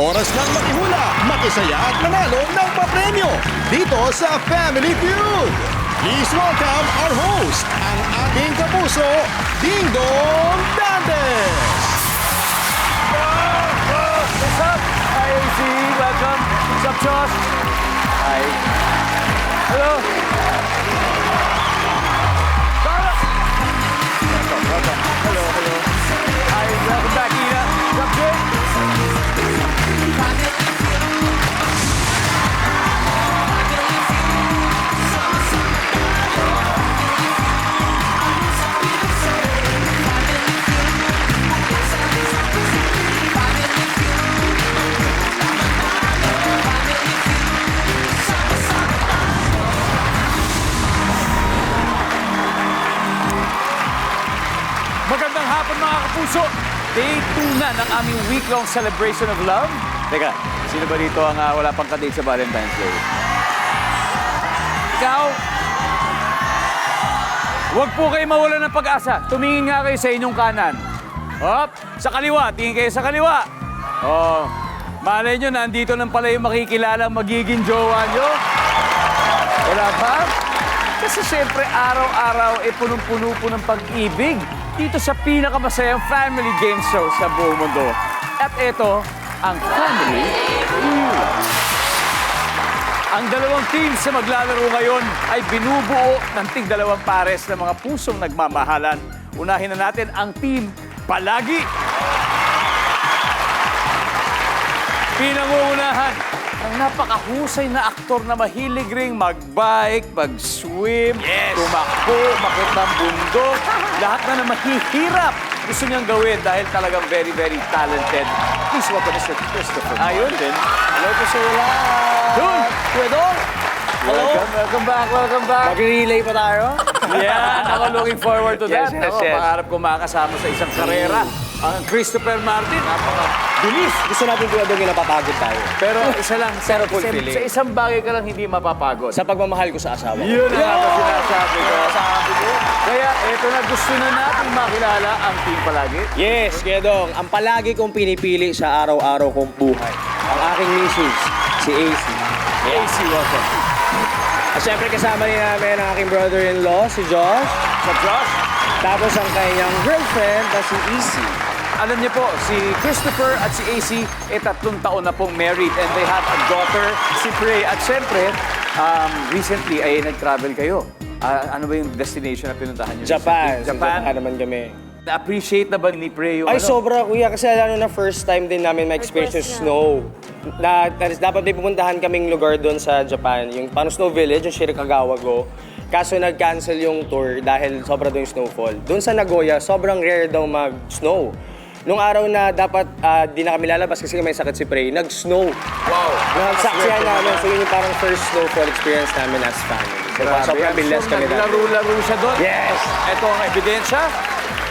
Oras ng makihula, makisaya at manalo ng papremyo dito sa Family Feud. Please welcome our host, ang ating kapuso, Ding Dong Dantes. What's up? Hi, AC. Welcome. What's up, Josh? Hi. Hello. Carla. Welcome. Hello, hello. Hi, welcome back, Ina. What's up, Jay? Magandang hapon mga kapuso! Day 2 na ng aming week-long celebration of love. Teka, sino ba dito ang wala pang kadate sa Valentine's Day? Ikaw? Huwag po kayo mawala ng pag-asa. Tumingin nga kayo sa inyong kanan. Hop, sa kaliwa. Tingin kayo sa kaliwa. Oh, malay nyo, nandito nang pala yung makikilala magiging jowa nyo. Wala pa? Kasi siyempre, araw-araw, punong-puno po ng pag-ibig dito sa pinakamasayang family game show sa buong mundo. At ito, ang Family Feud. Ang dalawang teams na maglalaro ngayon ay binubuo ng tig-dalawang pares ng mga pusong nagmamahalan. Unahin na natin ang team Palagi. Pinangungunahan ng napakahusay na aktor na mahilig ring mag-bike, mag-swim, tumakbo, makit ng bundok. Lahat na mahihirap gusto niyang gawin dahil talagang very, very talented. Please welcome Mr. Christopher. Ayun din. Hello po sa wala. Dun! Pwedong! Hello. Welcome back, welcome back. Mag-relay pa tayo? Yan, ako looking forward to that. Yes, Ako, yes. pangarap ko makasama sa isang karera. Ang Christopher Martin, napaka-bilis. Gusto natin tuwadong napapagod tayo. Pero isa lang, Pero fulfilling. sa isang bagay ka lang hindi mapapagod. Sa pagmamahal ko sa asawa ko. Yun ang ako sinasabi ko. Kaya eto na, gusto na natin makilala ang team Palagi. Yes, Kedong. Ang palagi kong pinipili sa araw-araw kong buhay. Ang aking misis, si AC. AC, welcome. At syempre kasama rin namin ang aking brother-in-law, si Josh. Sa Josh, Tapos ang kanyang girlfriend na si AC. alam niyo po, si Christopher at si AC, 3 taon na pong married and they have a daughter, si Prey. At syempre, recently ay nag-travel kayo. Ano ba yung destination na pinuntahan niyo? Japan. Japan. Japan naman kami. Na-appreciate na ba ni Prey yung Ay, sobra kuya. Kasi lalo na first time din namin ma-experience yung snow. Dapat may pupuntahan kaming lugar doon sa Japan. Yung paano Snow Village, yung Shirokagawa Go. Kaso nag-cancel yung tour dahil sobra doon yung snowfall. Doon sa Nagoya, sobrang rare daw mag-snow. Nung araw na dapat di na kami lalabas kasi may sakit si Prey, nag-snow. Wow! Nagsaksihan namin. So yun yung parang first snowfall experience namin as family. So sobrang bilas kami dati. Naglaro-laro siya doon. Yes! Ito ang ebidensya.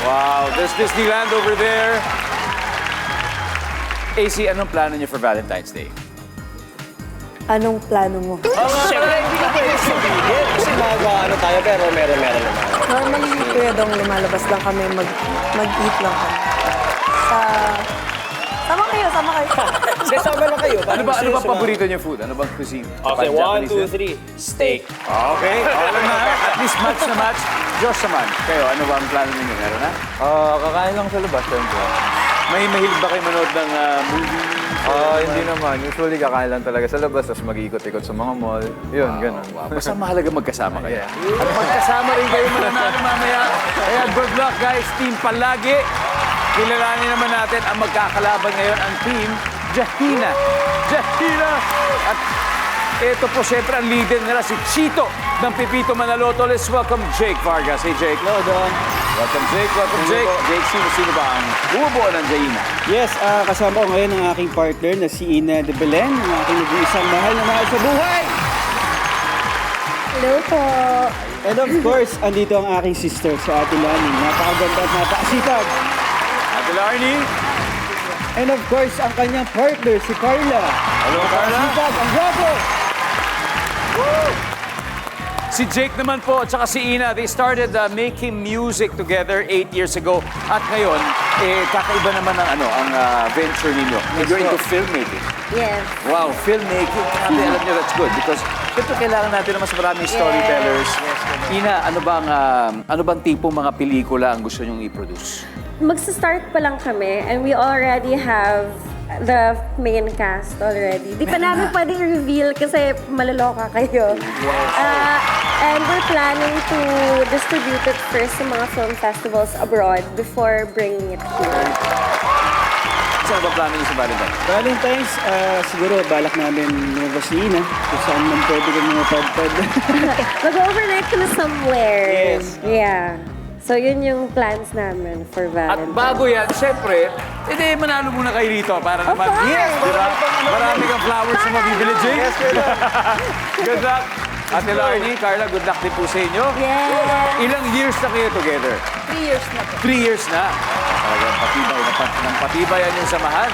Wow, there's Disneyland over there. AC, anong plano niyo for Valentine's Day? Anong plano mo? Siyempre, hindi ka pwede sabihin. Kasi ano tayo, pero meron naman. Normally, Kuya Dong, lumalabas lang kami, mag-eat lang kami. Sama kayo, sama kayo. Sasama na kayo. Ano ba paborito niyo food? Ano bang cuisine? Okay, Japan, 1, Japanese 2, 3. Steak. Okay, okay na. At least match na match. Josh naman, kayo, ano ba ang plano ninyo? Meron na? Kakain lang sa labas, syempre. May mahilig ba kayo manood ng movie? Hindi naman. Usually kakain lang talaga sa labas, tapos mag-iikot-ikot sa mga mall. Yun, ganun. Wow, basta mahalaga magkasama kayo. At magkasama rin kayo mananalo mamaya. Kaya good luck guys, Team Palagi. Kilalanin naman natin ang magkakalaban ngayon, ang Team Jahina. Jahina! At ito po siyempre ang leader nila, si Chito ng Pipito Manaloto. Let's welcome Jake Vargas. Hey Jake. No, Don. Welcome Jake, welcome Jake. Jake, sino ba ang bumubuo ng Jahina? Yes, kasama ko ngayon ang aking partner na si Ina de Belen, ang aking nag-iisang mahal na mahal sa buhay. Hello po. And of course, andito ang aking sister, si Ate Lani. Napakaganda at napakasipag. Ate Larnie. And of course, ang kanyang partner, si Carla. Hello, Carla. Napakasipag, ang gwapo. Si Jake naman po at saka si Ina, they started making music together 8 years ago. At ngayon, kakaiba naman ang venture ninyo. You're into filmmaking. Yes. Wow, filmmaking. Grabe, alam niyo, that's good. Because ito kailangan natin ng mas maraming storytellers. Ina, ano bang tipong mga pelikula ang gusto niyong i-produce? Magsa-start pa lang kami and we already have the main cast already. Di pa namin pwedeng reveal kasi malaloka kayo. And we're planning to distribute it first sa mga film festivals abroad before bringing it here. Saan ba plano niyo sa Valentine? Valentine's, siguro balak namin lumabas ni Ina kung saan man pwede kami mapadpad. Mag-overnight kami somewhere. Yes. Yeah. So yun yung plans namin for At Valentine's. bago yan, syempre, manalo muna kayo rito para naman. course! Yes, di ba? Marami kang flowers na mabibili, Jake. Good luck. Ate Larnie, Carla, good luck din po sa inyo. Yeah. Ilang years na kayo together? 3 years na po. 3 years na. Talagang patibay yan yung samahan.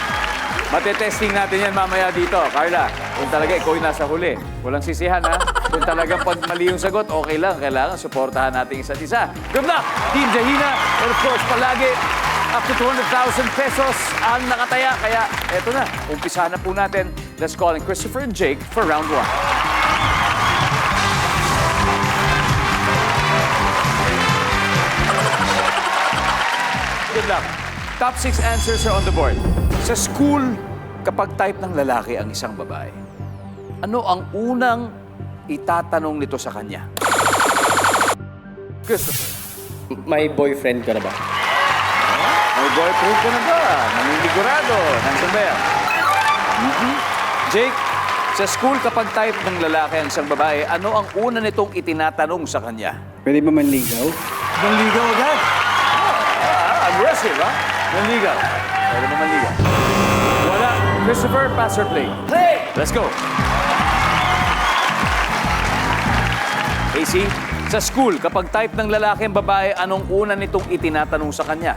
Matetesting natin yan mamaya dito. Carla, kung talaga ikaw yung nasa huli, walang sisihan ha. Kung talagang pag mali yung sagot, okay lang. Kailangan suportahan natin isa't isa. Good luck, Team Jahina. And of course, palagi, up to 200,000 pesos ang nakataya. Kaya eto na, umpisa na po natin. Let's call in Christopher and Jake for round 1. Good luck. Top 6 answers are on the board. Sa school, kapag type ng lalaki ang isang babae, ano ang unang itatanong nito sa kanya? Christopher, May boyfriend ka na ba? may boyfriend ka na ba? Naninigurado. Nandiyan ba yan? Jake, sa school, kapag type ng lalaki ang isang babae, ano ang una nitong itinatanong sa kanya? Pwede ba manligaw? Manligaw agad. Aggressive, ha? Manligaw. Pwede ba manligaw? Wala. Christopher, pass or play? Play! Let's go. Casey, sa school, kapag type ng lalaki ang babae, anong una nitong itinatanong sa kanya?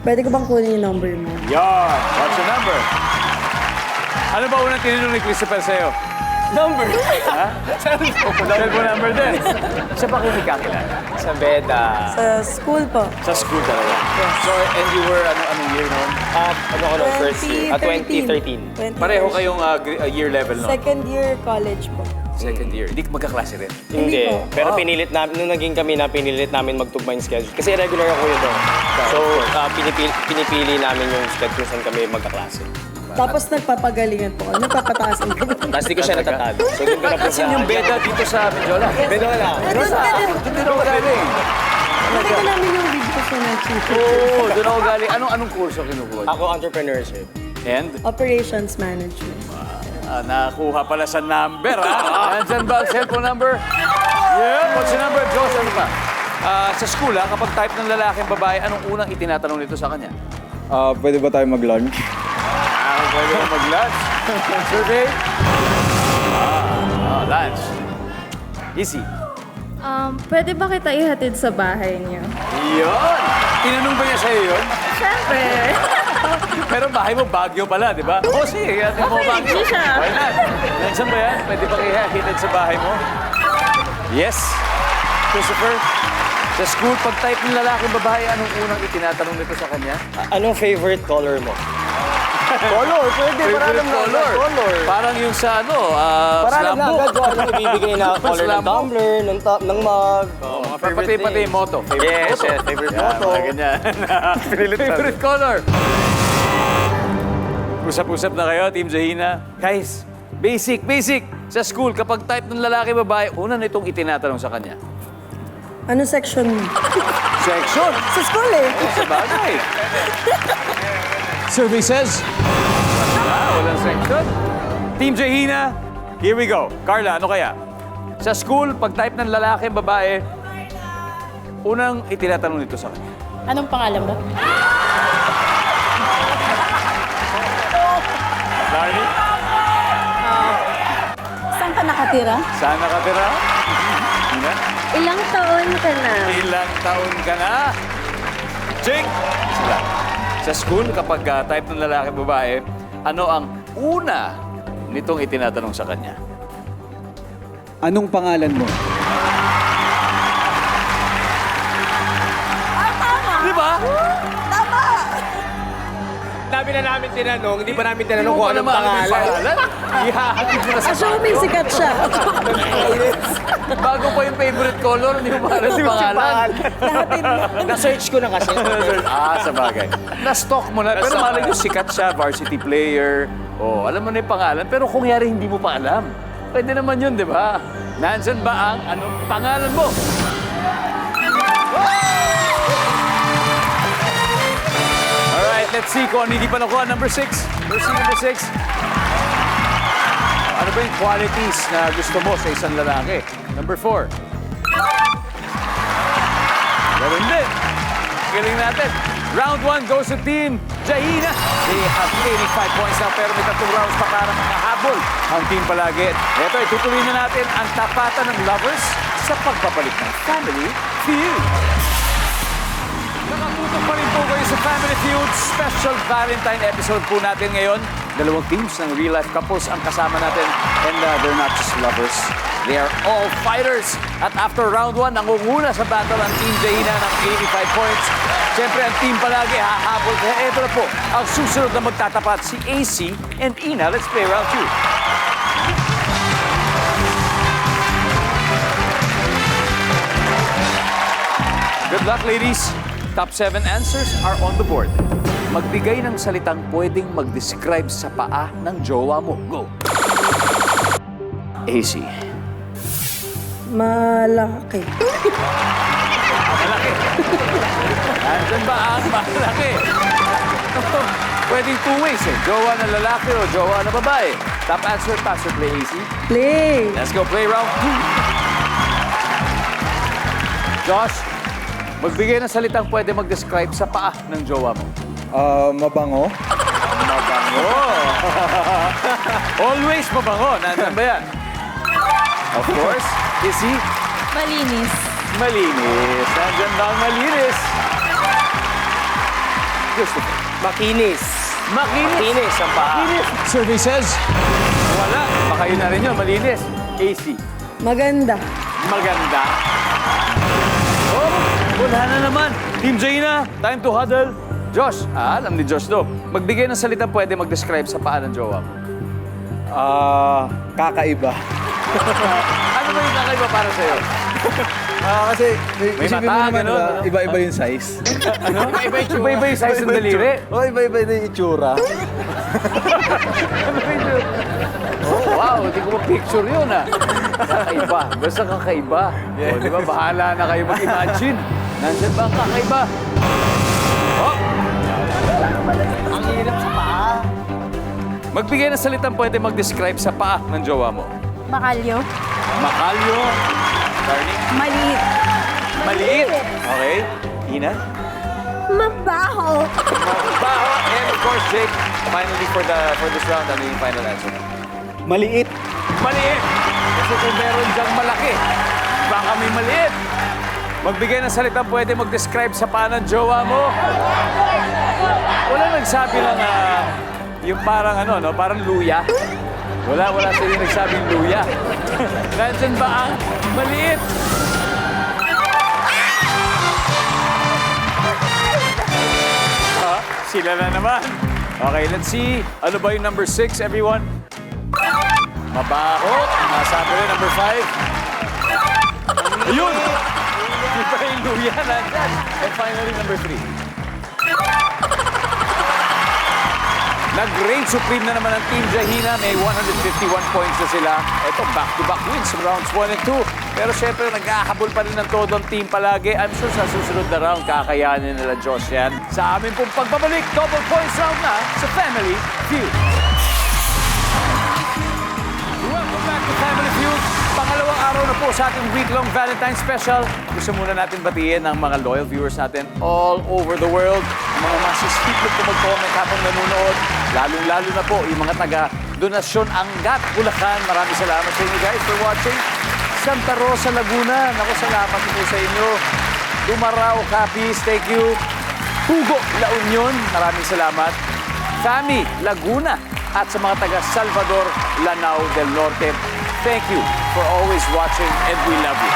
Pwede ko bang kunin yung number mo? Yan! What's your number? Ano ba unang tinanong ni Christopher sa'yo? Number! Ha? Cellphone number din. Siya ba kayo nagkakilala? Sa Beda. Sa school po. Sa school talaga. So, and you were, anong year noon? Ano ko nung first year? 2013. 20 Pareho years. kayong year level noon? Second year college po. Second year. Hindi magkaklase rin. Hindi. po. Pero pinilit namin, nung naging kami na, pinilit namin magtugma yung schedule. Kasi regular ako yun doon. So, pinipili namin yung schedule kung saan kami magkaklase. Tapos nagpapagalingan po. Nagpapataasan ko. Tapos di ko siya natatalo. So, doon ko na Kasi yung beda dito sa Medjola. Beda wala. Doon ka din. Doon din ako galing. Nakita namin yung video sa na-chief. Oo, doon ako galing. Anong kurso kinukuha? Ako entrepreneurship. And? Operations management. Nakuha pala sa number, ha? Nandyan ba ang cellphone number? Yeah. What's your number, Josh? Ano pa? Sa school, kapag type ng lalaki ang babae, anong unang itinatanong nito sa kanya? Pwede ba tayo mag-lunch? Pwede mo mag-lunch? Survey? Lunch. Easy. Pwede ba kita ihatid sa bahay niyo? Yun! Tinanong ba niya sa'yo yun? Siyempre. Pero bahay mo, Baguio pala, di ba? Oo, sige, hatid mo Okay, Baguio. hindi siya. Why not? Nandiyan ba yan? Pwede ba kaya hitid sa bahay mo? Yes. Christopher, sa school, pag type ng lalaking babae, anong unang itinatanong nito sa kanya? Anong favorite color mo? Color, pwede. Favorite color. Parang yung sa Para alam slam na book. agad kung anong ibibigay na color Slam ng book. tumbler, ng mug. Pati yung motto. Yes, yes, favorite motto. Mga ganyan. Favorite color. Usap-usap na kayo, Team Jahina. Guys, basic. Sa school, kapag type ng lalaki babae, una nitong itinatanong sa kanya. Ano section mo? Section. Sa school eh. Sa bagay. Survey says, walang section. Team Jahina, here we go. Carla, ano kaya? Sa school, pag type ng lalaki babae, unang itinatanong nito sa kanya. Anong pangalan mo? Larnie, Saan ka nakatira? saan nakatira? Hina? Ilang taon ka na? Ilang taon ka na? Jake! Sila. Sa school, kapag type ng lalaki babae, ano ang una nitong itinatanong sa kanya? Anong pangalan mo? Dami na namin tinanong, hindi pa namin tinanong kung anong pangalan. Ihahatid mo na sa Assuming sikat siya. bago pa yung favorite color, hindi mo para sa pangalan. Na-search ko na kasi. Sa bagay. Na-stock mo na. Pero malay nyo, sikat siya, varsity player. Alam mo na yung pangalan. Pero kung yari hindi mo pa alam, pwede naman yun, di ba? Nandyan ba ang anong pangalan mo? Alright, let's see kung hindi pa nakuha. Number 6. Verse number 6. Ano ba yung qualities na gusto mo sa isang lalaki? Number 4. Ganun din. Galing natin. Round 1 goes to Team Jahina. They have 85 points now pero may 3 rounds pa para makahabol ang team palagi. Ito, itutuloy na natin ang tapatan ng lovers sa pagpapalit ng Family Feud. Nakatutok pa rin po kayo sa Family Feud special Valentine episode po natin ngayon. 2 teams ng real-life couples ang kasama natin and they're not just lovers. They are all fighters. At after round 1, nangunguna sa battle ang Team Jahina ng 85 points. Siyempre, ang team palagi hahabol. Kaya ito na po, ang susunod na magtatapat si AC and Ina. Let's play round 2. Good luck, ladies. Top 7 answers are on the board. Magbigay ng salitang pwedeng mag-describe sa paa ng jowa mo. Go! AC. Malaki. Malaki. Andyan ba ang malaki? Pwedeng 2 ways eh. Jowa na lalaki o jowa na babae. Top answer, pass or play, AC? Play. Let's go play round 2. Josh, magbigay ng salitang pwede mag-describe sa paa ng jowa mo. Mabango. Mabango. Always mabango. Nandyan ba yan? Of course. Is he? Malinis. Malinis. Nandyan ba ang malinis? Christopher. Makinis. Makinis. Makinis ang paa. Makinis. Survey says, wala. Baka yun na rin yun. Malinis. AC. Maganda. Maganda. Oh, wala na naman. Team Jahina, time to huddle. Josh, alam ni Josh to. Magbigay ng salita pwede mag-describe sa paa ng jowa mo. Kakaiba. Ano ba yung kakaiba para sa'yo? Kasi May isipin mata, mo naman, ganun, diba, ano? iba-iba yung size. Iba-iba yung size ng daliri. Iba-iba yung itsura. Oh, wow, hindi ko ma-picture yun ah. Kakaiba. Basta kakaiba. Oh, di ba? Bahala na kayo mag-imagine. Nandyan ba ang kakaiba? Oh! Ang hirap sa paa. Magbigay ng salitang pwede mag-describe sa paa ng jowa mo. Makalyo. Makalyo. Darling. Maliit. Maliit. Okay. Ina. Mabaho. Baho. And of course, Jake, finally for this round, ano yung final answer? Maliit. Maliit. Kasi kung meron diyang malaki, baka may maliit. Magbigay ng salitang pwede mag-describe sa paa ng jowa mo. Wala nagsabi lang yung parang ano, no? Parang luya. Wala sila nagsabing luya. Nandyan ba ang maliit? Sila na naman. Okay, let's see. Ano ba yung number 6, everyone? Mabaho. Nasabi rin, number 5. Ayun! Iba yung luya nandyan. And finally, number 3. Nag-reign supreme na naman ang Team Jahina. May 151 points na sila. Ito, back-to-back wins from rounds 1 and 2. Pero syempre, nag-ahabol pa rin ng todo ang team palagi. I'm sure sa susunod na round, kakayanin nila Josh yan. Sa amin pong pagbabalik, double points round na sa Family Feud. Welcome back to Family Feud. Pangalawang araw na po sa ating week-long Valentine's Special. Gusto muna natin batiin ang mga loyal viewers natin all over the world. Ang mga masisipot po mag-comment habang nanonood. Lalong-lalo na po yung mga taga-Donasyon Angat, Bulacan. Maraming salamat sa inyo guys for watching. Santa Rosa, Laguna. Naku, salamat po sa inyo. Dumaraw, Capiz, thank you. Hugo, La Union, maraming salamat. Fami, Laguna. At sa mga taga Salvador, Lanao del Norte, thank you for always watching and we love you.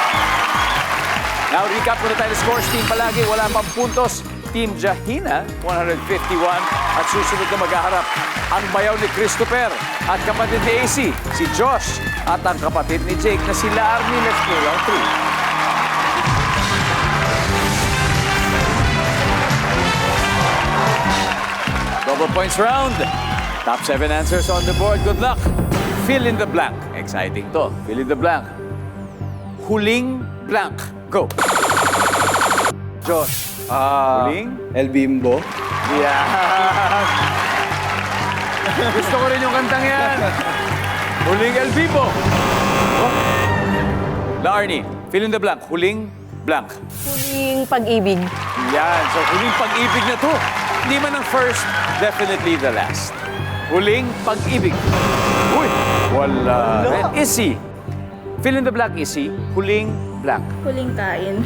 Now, recap muna tayo ng scores. Team palagi, wala pang puntos. Team Jahina, 151. At susunod na maghaharap ang bayaw ni Christopher at kapatid ni AC, si Josh. At ang kapatid ni Jake na sila Arnie. Let's play round 3. Double points round. Top 7 answers on the board. Good luck. Fill in the blank. Exciting to. Fill in the blank. Huling blank. Go. Josh. Huling? El Bimbo. Yeah. Gusto ko rin yung kantang yan. Huling El Vivo. Oh. La Arnie, fill in the blank. Huling blank. Huling pag-ibig. Yan. So, huling pag-ibig na to. Hindi man ang first, definitely the last. Huling pag-ibig. Uy! Wala. And Issy. Fill in the blank, Issy. Huling blank. Huling kain.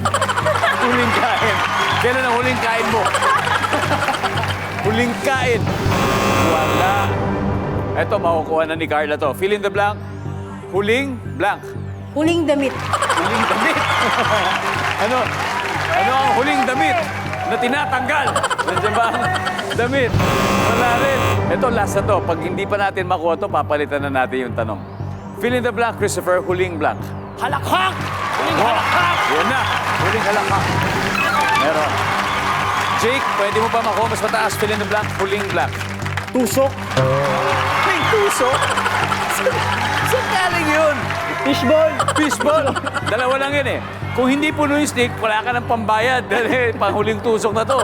Huling kain. Kailan ang huling kain mo? Huling kain. Wala. Eto, makukuha na ni Carla to. Fill in the blank. Huling blank. Huling damit. Huling damit. Ano? Ano ang huling damit na tinatanggal? Nandiyan ba ang damit? Wala rin. Ito, last na to. Pag hindi pa natin makuha to, papalitan na natin yung tanong. Fill in the blank, Christopher. Huling blank. Halakhak! Huling halakhak! Yan na. Huling halakhak. Meron. Jake, pwede mo pa makuha mas mataas? Fill in the blank. Huling blank. Tusok. May tusok? Saan galing yun? Fishball. Fishball. Dalawa lang yun eh. Kung hindi puno yung stick, wala ka ng pambayad. Dahil panghuling tusok na to.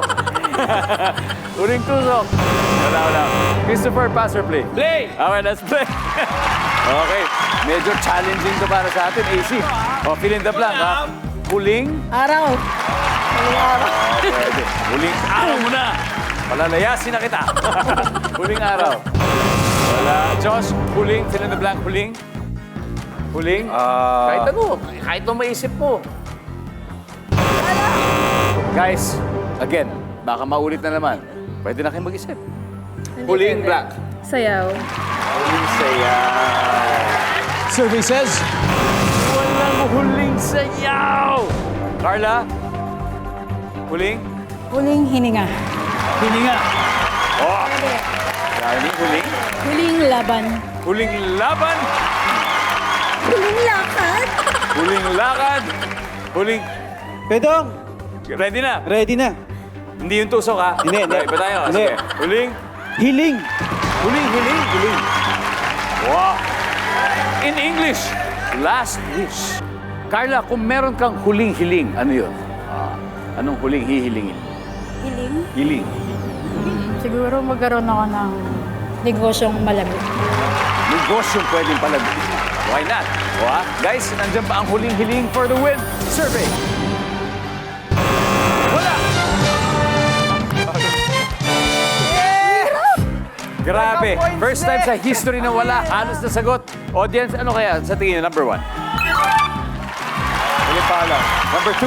Huling tusok. Wala. Christopher, pass or play? Play! Okay, let's play. Okay. Medyo challenging to para sa atin, AC. O, fill in the blank, ha? Huling? Araw. Huling araw. Pwede. Huling araw mo na. Palalayasin na kita. Huling araw. Wala. Josh, huling. Fill in the blank. Huling. Huling. Kahit ano. Kahit ano maisip mo. Guys, again, baka maulit na naman. Pwede na kayo mag-isip. Huling blank. Sayaw. Huling sayaw. Survey says, Walang huling sayaw. Carla? Huling? Huling hininga. Hininga. Oh. Darling, huling? Huling laban. Huling laban? Huling lakad. Huling lakad? Huling... Pedong. Ready na? Ready na. Hindi yung tusok, ha? Hindi. Okay, ba tayo? Hindi. Sige. Huling? Hiling. Huling. Wow. In English, last wish. Carla, kung meron kang huling hiling, ano yun? Anong huling hihilingin? Hiling. Hiling. Siguro magkaroon ako ng negosyong malaki. Negosyong pwedeng palago. Why not? Guys, nandiyan pa ang huling hiling for the win. Survey. Wala! Grabe. First time sa history na wala. Halos na sagot. Audience, ano kaya sa tingin niyo? Number 1. Huling paalam. Number 2.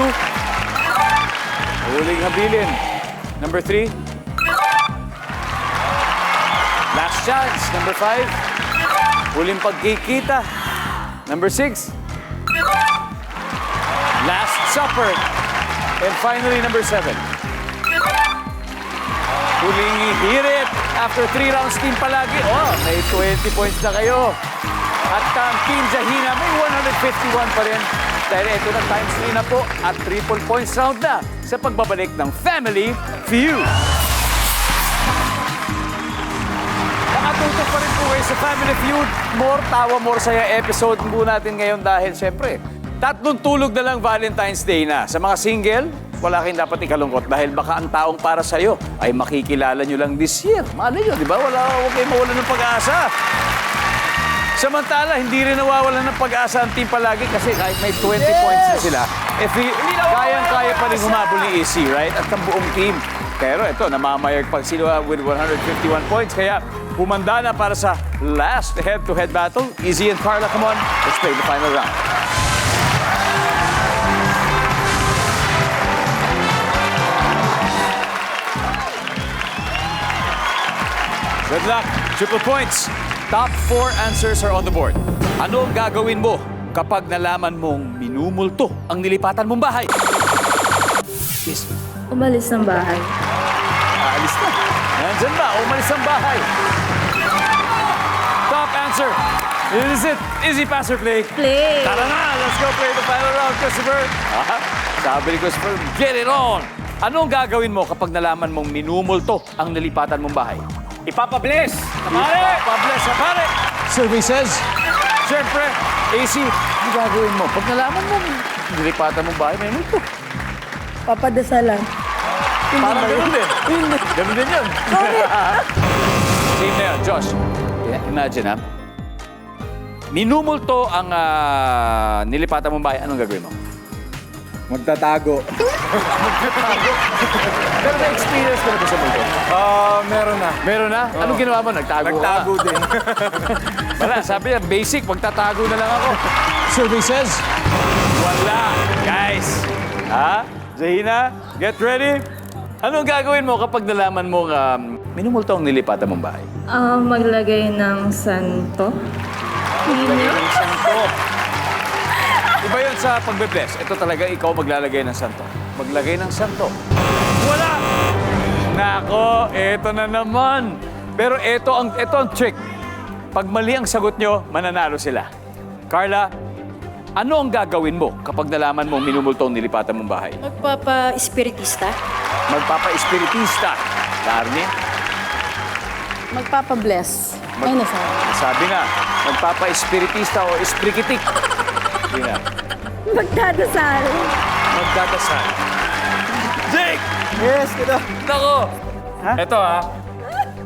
Huling habilin. Number 3. Last chance. Number 5. Huling pagkikita. Number 6. Last supper. And finally, number 7. Huling hirit. After 3 rounds, team palagi. Oh, may 20 points na kayo. At ang Team Jahina may 151 pa rin. Dahil ito na times 3 na po at triple points round na sa pagbabalik ng Family Feud. Nakatutok pa rin po kayo sa Family Feud. More tawa, more saya episode po natin ngayon dahil syempre, 3 tulog na lang Valentine's Day na. Sa mga single, wala kayong dapat ikalungkot dahil baka ang taong para sa'yo ay makikilala nyo lang this year. Malay nyo, di ba? Huwag kayo mawalan ng pag-asa. Samantala, hindi rin nawawalan ng pag-asa ang team palagi kasi kahit may 20 points na sila, kayang-kaya pa rin humabol ni EC, right? At ang buong team. Pero ito, namamayag pag sila with 151 points. Kaya humanda na para sa last head-to-head battle. EZ and Carla, come on. Let's play the final round. Good luck. Triple points. Top 4 answers are on the board. Ano ang gagawin mo kapag nalaman mong minumulto ang nilipatan mong bahay? Yes. Umalis ng bahay. Aalis na. Nandyan ba? Umalis ang bahay. Top answer. Is it easy pass or play? Play. Tara na, let's go play the final round, Christopher. Aha, sabi ni Christopher, get it on! Anong gagawin mo kapag nalaman mong minumulto ang nalipatan mong bahay? Ipapabless! Ipapabless sa pare! Survey says, Siyempre, AC, ano gagawin mo? Pag nalaman mong nalipatan mong bahay, may multo. Papadasalan. Parang ganun din. Ganun din yun. Same na yun, Josh. Imagine, ha? Minumulto ang nilipatan mong bahay, anong gagawin mo? Magtatago. Pero na-experience ka na ba sa multo? Meron na. Meron na? Anong ginawa mo? Nagtago Nagtago ka? din. Wala, sabi niya, basic, magtatago na lang ako. survey says, Wala. Guys, ha? Zahina, get ready. Anong gagawin mo kapag nalaman mo minumulto ang nilipatan mong bahay? Maglagay ng santo. Ng santo. Iba yun sa pagbe-bless. Ito talaga, ikaw maglalagay ng santo. Maglagay ng santo. Wala! Nako, eto na naman. Pero ito ang trick. Pag mali ang sagot nyo, mananalo sila. Carla, ano ang gagawin mo kapag nalaman mong minumulto ang nilipatan mong bahay? Magpapa-espiritista. Magpapa-espiritista. Darnie? Magpapa-bless. Ay, nasabi. Sabi na, magpapa-espiritista o esprikitik. Hindi na. Magdadasal. Magdadasal. Jake! Yes, kita. Nako! Ito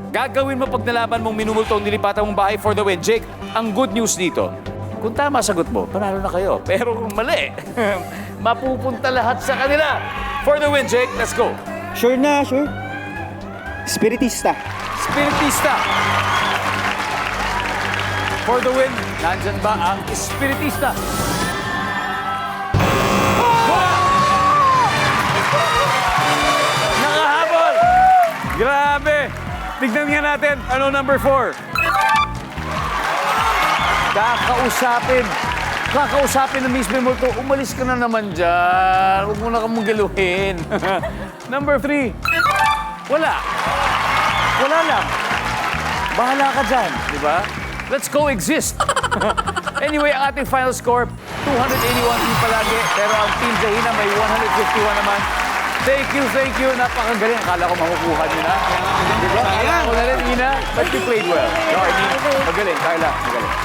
gagawin mo pag nalaman mong minumulto ang nilipatan mong bahay for the win. Jake, ang good news dito, kung tama sagot mo, panalo na kayo. Pero kung mali, mapupunta lahat sa kanila. For the win, Jake, let's go. Sure na, sure. Spiritista. Spiritista. For the win, nandyan ba ang Spiritista? Nakahabol! Grabe! Tignan nga natin, ano number 4? Kakausapin na mismo yung multo. Umalis ka na naman dyan. Huwag mo na kang galuhin. Number 3. Wala. Wala lang. Bahala ka dyan, di ba? Let's coexist. Anyway, ang ating final score, 281 team palagi. Pero ang Team Zahina may 151 naman. Thank you. Napakagaling. Akala ko makukuha nyo na. Diba? Akala ko na rin, Ina. But you played well. No, I mean, magaling. Carla, magaling.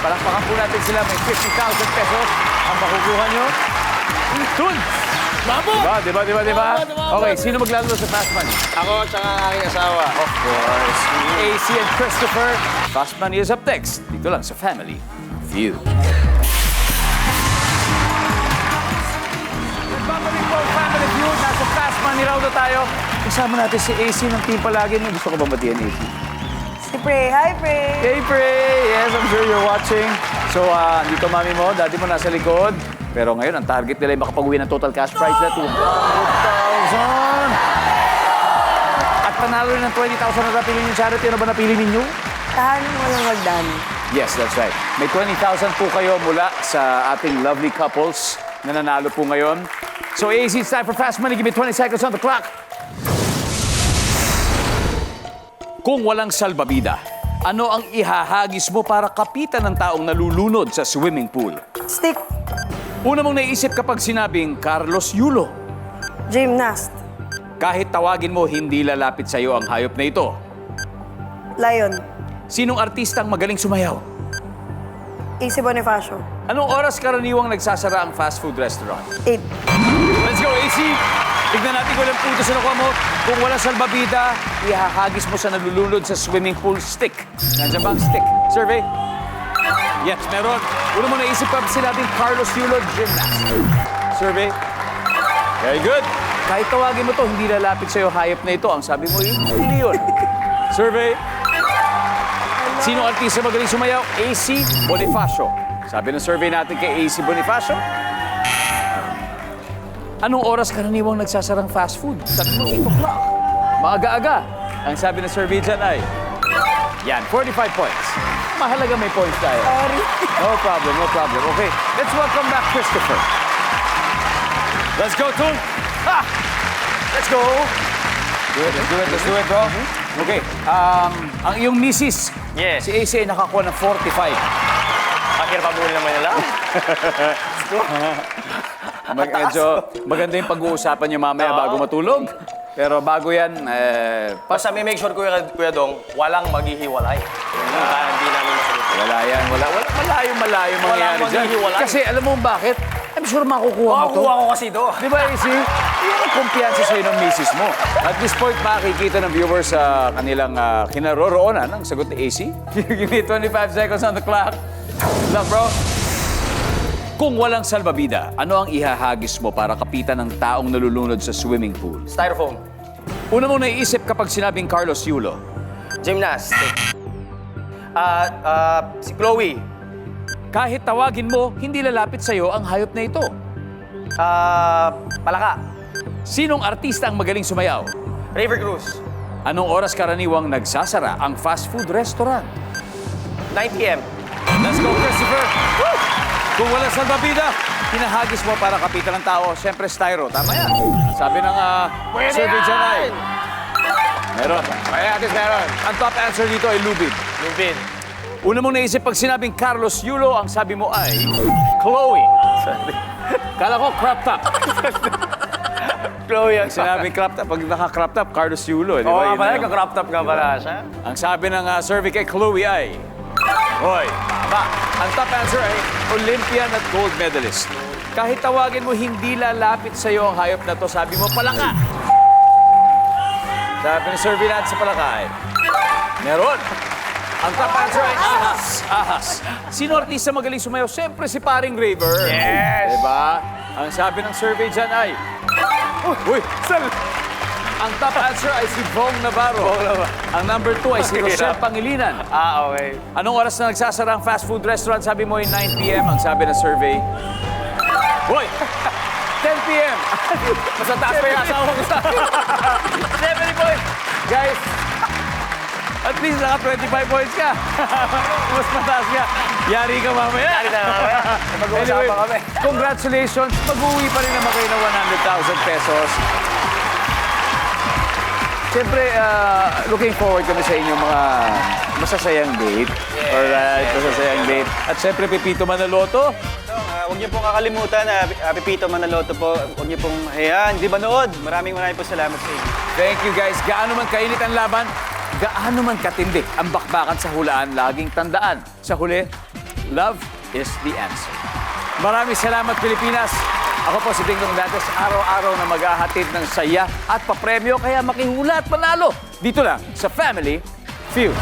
Palakpakan po natin sila. May 50,000 pesos ang makukuha nyo. Dun! Diba? Okay, sino maglalaro sa Fast Money? Ako at saka aking asawa. Of course, AC and Christopher. Fast Money is up next. Dito lang sa Family Feud. Babalik po ang Family Feud. Nasa Fast Money round na tayo. Kasama natin si AC ng team palagi. May gusto ko ba batiyan, AC? Si Pre. Hi, Pre. Hey, Pre! Yes, I'm sure you're watching. So, dito mami mo, daddy mo nasa likod. Pero ngayon, ang target nila ay makapag-uwi ng total cash prize na 200,000. At panalo rin ng 20,000 na napili yung charity. Ano ba napili ninyo? Tahanan mo lang magdami. Yes, that's right. May 20,000 po kayo mula sa ating lovely couples na nanalo po ngayon. So, AC, it's time for Fast Money. Give me 20 seconds on the clock. Kung walang salbabida, ano ang ihahagis mo para kapitan ng taong nalulunod sa swimming pool? Stick. Una mong naisip kapag sinabing Carlos Yulo. Gymnast. Kahit tawagin mo, hindi lalapit sa iyo ang hayop na ito. Lion. Sinong artistang magaling sumayaw? AC Bonifacio. Anong oras karaniwang nagsasara ang fast food restaurant? 8. Let's go, AC! Tignan natin kung ilang puntos na nakuha mo. Kung wala salbabida, ihahagis mo sa nalulunod sa swimming pool stick. Nandiyan ba ang stick? Survey? Yes, meron. Una mo naisip pa sinabing Carlos Yulo, gymnast. Survey? Very good. Kahit tawagin mo to, hindi lalapit sa'yo hayop na ito. Ang sabi mo, hindi yun. Survey? Sino artista magaling sumayaw? AC Bonifacio. Sabi ng survey natin kay AC Bonifacio. Anong oras karaniwang nagsasarang fast food? Sabi mo, 8 o'clock. Maaga-aga. Ang sabi ng survey dyan ay, yan, 45 points. Mahalaga may points tayo. Sorry. No problem. Okay, let's welcome back Christopher. Let's go, Toon. Ha! Let's go! Let's do it, bro. Okay, ang iyong misis, Yes. si AC ay nakakuha ng 45. Pakira pa muna naman nila. Medyo maganda yung pag-uusapan niyo mamaya bago matulog. Pero bago yan, Basta may make sure, Kuya Dong, walang maghihiwalay. Hindi namin masagot. wala yan. Malayo mangyayari dyan. maghihiwalay. Kasi alam mo bakit? I'm sure makukuha mo to. Makukuha ko kasi ito. Di ba, AC? Yan ang kumpiyansa sa'yo ng misis mo. At this point, makikita ng viewers sa kanilang kinaroroonan ang sagot ni AC. Give me 25 seconds on the clock. Good luck, bro. Kung walang salbabida, ano ang ihahagis mo para kapitan ng taong nalulunod sa swimming pool? Styrofoam. Una mong naiisip kapag sinabing Carlos Yulo. Gymnastic. Si Chloe. Kahit tawagin mo, hindi lalapit sa'yo ang hayop na ito. Palaka. Sinong artista ang magaling sumayaw? River Cruz. Anong oras karaniwang nagsasara ang fast food restaurant? 9 p.m. Let's go, Christopher! Woo! Kung walang salbabida, hinahagis mo para kapitan ng tao, siyempre styro. Tama yan. Sabi ng survey dyan ay... Meron. Kaya atis meron. Ang top answer dito ay lubid. Lubid. Una mong naisip pag sinabing Carlos Yulo, ang sabi mo ay Chloe. Kala ko crop top. Chloe ang Sinabing crop top. Pag naka-crop top, Carlos Yulo. Di Oo ba? nga Yun pala, na yun. ka-crop top nga pala siya. Ang sabi ng survey kay Chloe ay... Hoy, ba, ang top answer ay Olympian at gold medalist. Kahit tawagin mo, hindi lalapit sa'yo ang hayop na to. Sabi mo, palaka. Sabi ng survey natin sa palaka ay... Meron. Ang top answer ay ahas. Ahas. Sino artista magaling sumayaw? Siyempre si paring Raver. Yes! Diba? Ang sabi ng survey dyan ay... Uy! Sal! Ang top answer ay si Bong Navarro. Ang number 2 ay si Rochelle Pangilinan. Okay. Anong oras na nagsasara ang fast food restaurant? Sabi mo ay 9 p.m. Ang sabi ng survey. Hoy! 10 p.m. Mas taas pa yung asawa ko sa... 70 points! Guys, at least naka 25 points ka. Mas mataas ka. Yari ka mamaya. Yari na mamaya. Mag-uusapan kami. Congratulations. Mag-uwi pa rin naman kayo ng 100,000 pesos. Siyempre, looking forward kami sa inyong mga masasayang date. Alright, masasayang date. At siyempre, Pepito Manaloto. Huwag niyo pong kakalimutan na Pepito Manaloto po. Huwag niyo pong hayaan. Di ba nood? Maraming po salamat sa inyo. Thank you guys. Gaano man kainit ang laban, gaano man katindi ang bakbakan sa hulaan, laging tandaan. Sa huli, love is the answer. Maraming salamat, Pilipinas. Ako po si Dingdong Dantes, araw-araw na maghahatid ng saya at papremyo, kaya makihula at manalo. Dito lang sa Family Feud.